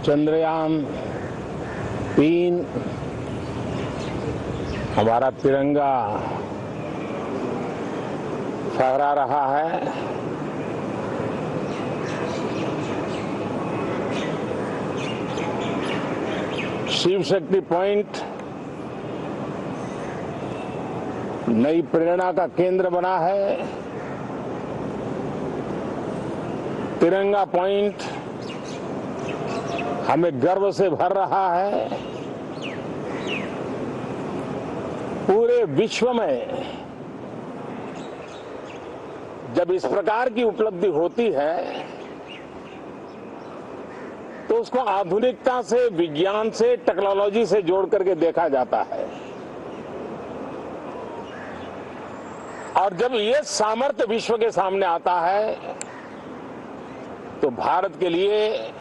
चंद्रयान-3 हमारा तिरंगा फहरा रहा है। शिव शक्ति पॉइंट नई प्रेरणा का केंद्र बना है। तिरंगा पॉइंट हमें गर्व से भर रहा है। पूरे विश्व में जब इस प्रकार की उपलब्धि होती है तो उसको आधुनिकता से, विज्ञान से, टेक्नोलॉजी से जोड़ करके देखा जाता है। और जब ये सामर्थ्य विश्व के सामने आता है तो भारत के लिए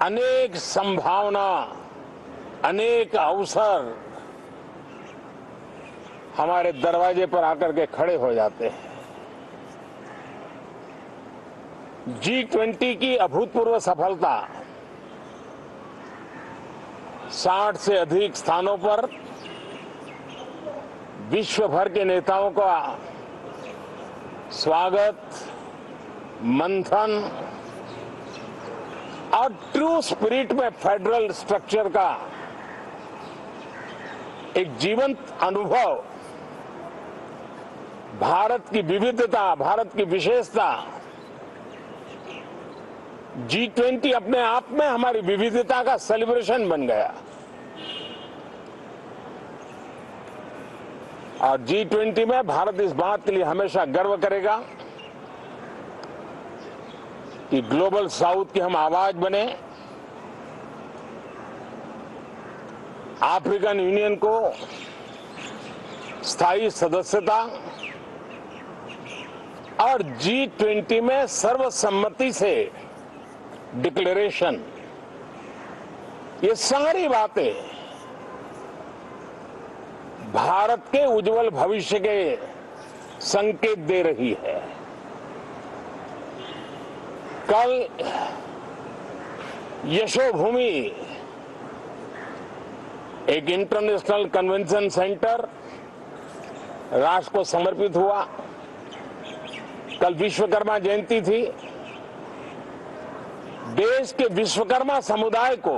अनेक संभावना, अनेक अवसर हमारे दरवाजे पर आकर के खड़े हो जाते हैं। G20 की अभूतपूर्व सफलता 60 से अधिक स्थानों पर विश्व भर के नेताओं का स्वागत, मंथन और ट्रू स्पिरिट में फेडरल स्ट्रक्चर का एक जीवंत अनुभव, भारत की विविधता, भारत की विशेषता। G20 अपने आप में हमारी विविधता का सेलिब्रेशन बन गया। और G20 में भारत इस बात के लिए हमेशा गर्व करेगा कि ग्लोबल साउथ की हम आवाज बने। अफ्रीकन यूनियन को स्थायी सदस्यता और G20 में सर्वसम्मति से डिक्लेरेशन, ये सारी बातें भारत के उज्जवल भविष्य के संकेत दे रही है। कल यशोभूमि एक इंटरनेशनल कन्वेंशन सेंटर राष्ट्र को समर्पित हुआ। कल विश्वकर्मा जयंती थी। देश के विश्वकर्मा समुदाय को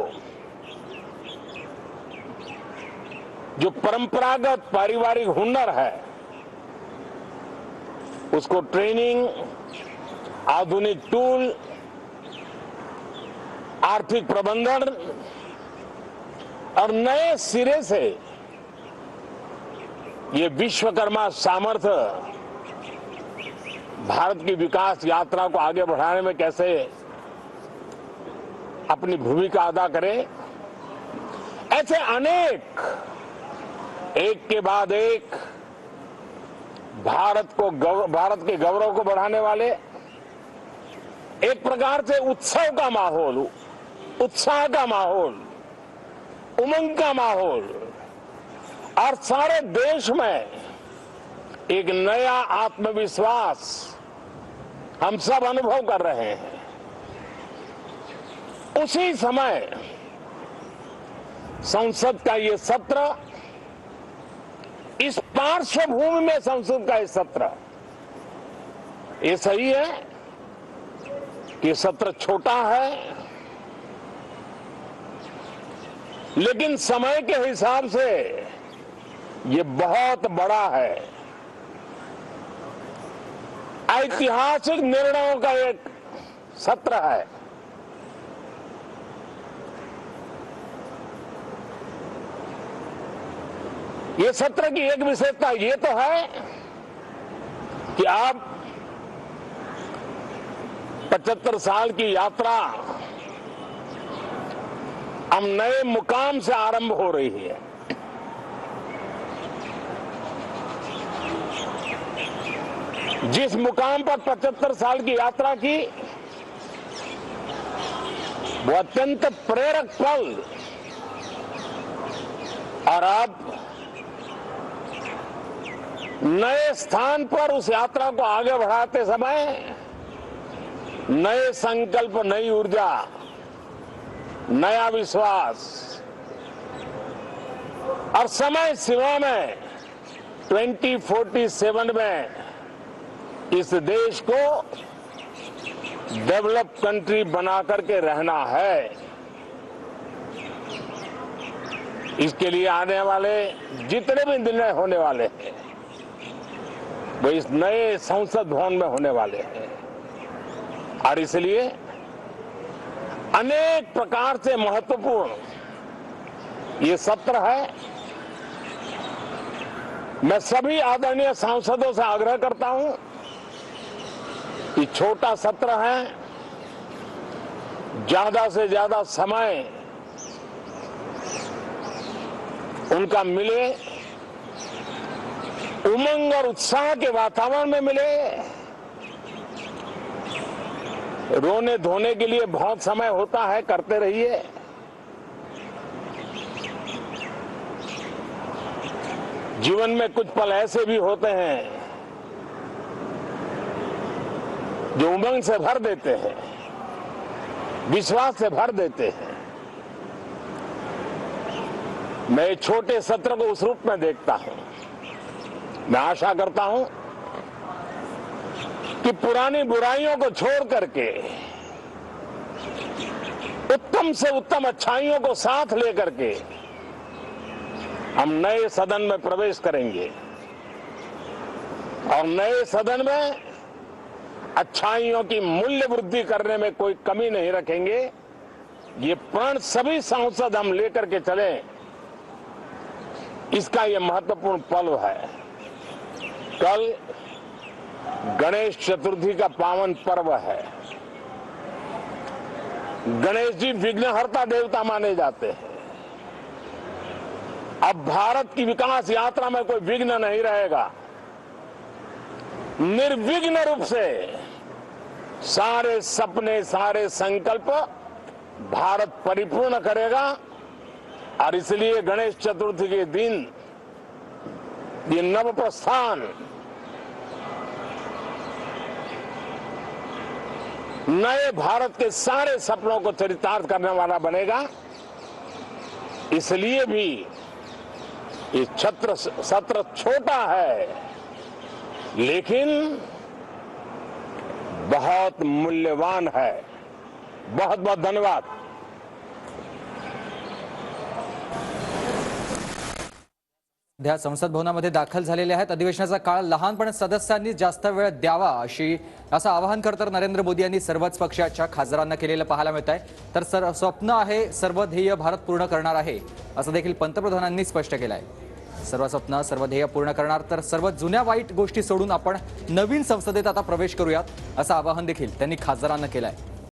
जो परंपरागत पारिवारिक हुनर है उसको ट्रेनिंग, आधुनिक टूल, आर्थिक प्रबंधन और नए सिरे से ये विश्वकर्मा सामर्थ्य भारत की विकास यात्रा को आगे बढ़ाने में कैसे अपनी भूमिका अदा करे। ऐसे अनेक एक के बाद एक भारत के गौरव को बढ़ाने वाले, एक प्रकार से उत्सव का माहौल, उत्साह का माहौल, उमंग का माहौल और सारे देश में एक नया आत्मविश्वास हम सब अनुभव कर रहे हैं। उसी समय संसद का ये सत्र, इस पार्श्वभूमि में संसद का ये सत्र, ये सही है कि सत्र छोटा है, लेकिन समय के हिसाब से ये बहुत बड़ा है। ऐतिहासिक निर्णयों का एक सत्र है। ये सत्र की एक विशेषता ये तो है कि आप 75 साल की यात्रा अब नए मुकाम से आरंभ हो रही है। जिस मुकाम पर 75 साल की यात्रा की, वो अत्यंत प्रेरक पल, और अब नए स्थान पर उस यात्रा को आगे बढ़ाते समय नए संकल्प, नई ऊर्जा नया विश्वास और समय सीमा में 2047 में इस देश को डेवलप कंट्री बना करके रहना है। इसके लिए आने वाले जितने भी निर्णय होने वाले हैं वो इस नए संसद भवन में होने वाले हैं और इसलिए अनेक प्रकार से महत्वपूर्ण ये सत्र है। मैं सभी आदरणीय सांसदों से आग्रह करता हूं कि छोटा सत्र है, ज्यादा से ज्यादा समय उनका मिले, उमंग और उत्साह के वातावरण में मिले। रोने धोने के लिए बहुत समय होता है, करते रहिए। जीवन में कुछ पल ऐसे भी होते हैं जो उमंग से भर देते हैं, विश्वास से भर देते हैं। मैं छोटे सत्र को उस रूप में देखता हूं। मैं आशा करता हूं कि पुरानी बुराइयों को छोड़ करके उत्तम से उत्तम अच्छाइयों को साथ लेकर के हम नए सदन में प्रवेश करेंगे और नए सदन में अच्छाइयों की मूल्य वृद्धि करने में कोई कमी नहीं रखेंगे। ये प्रण सभी सांसद हम लेकर के चले, इसका ये महत्वपूर्ण पल है। कल गणेश चतुर्थी का पावन पर्व है। गणेश जी विघ्नहर्ता देवता माने जाते हैं। अब भारत की विकास यात्रा में कोई विघ्न नहीं रहेगा। निर्विघ्न रूप से सारे सपने, सारे संकल्प भारत परिपूर्ण करेगा और इसलिए गणेश चतुर्थी के दिन ये नव प्रस्थान नए भारत के सारे सपनों को चरितार्थ करने वाला बनेगा। इसलिए भी ये सत्र छोटा है लेकिन बहुत मूल्यवान है। बहुत बहुत धन्यवाद। सध्या संसद भवनामध्ये दाखल झालेले आहेत। अधिवेशनाचा काळ लहान पण सदस्यांनी जास्त वेळ द्यावा असं आवाहन करत नरेंद्र मोदी यांनी सर्वच पक्षाच्या खासदारांना केलेलं पाहायला मिळत आहे। तर स्वप्न आहे, सर्व ध्येय भारत पूर्ण करणार आहे असं देखील पंतप्रधानांनी स्पष्ट केलं आहे। सर्व स्वप्न, सर्व ध्येय पूर्ण करणार, तर सर्व जुन्या वाईट गोष्टी सोडून आपण नवीन संसदेत आता प्रवेश करूयात असं आवाहन देखील त्यांनी खासदारांना केलं आहे।